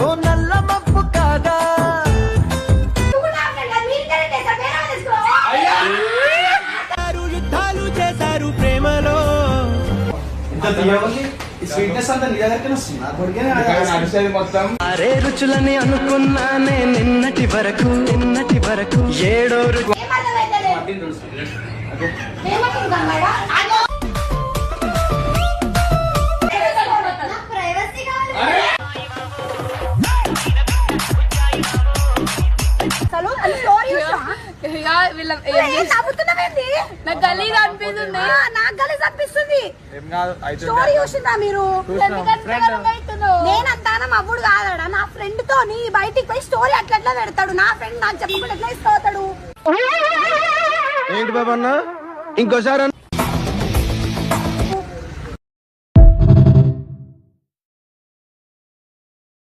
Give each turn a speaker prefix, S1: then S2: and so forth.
S1: ఓ నల్ల మప్పు కాదా యుద్ధాలు చేశారు ప్రేమలో
S2: స్వీట్నెస్ అంతా నీ దగ్గరికి వస్తుంది మొత్తం.
S1: అరే రుచులని అనుకున్నానే నిన్నటి వరకు ఏడో రుచి
S3: నాకు గలీజ్ అనిపిస్తుంది. నాకు గలీజ్ అనిపిస్తుంది. స్టోరీ చూసిందా మీరు? నేను అంతానం అప్పుడు కాదాడా నా ఫ్రెండ్ తో బయటికి పోయి స్టోరీ అట్లా పెడతాడు. నా ఫ్రెండ్ నాకు చెప్పకుండా ఎట్లా ఇస్తాడు.
S1: ఏంటి బాబా అన్న ఇంకోసారి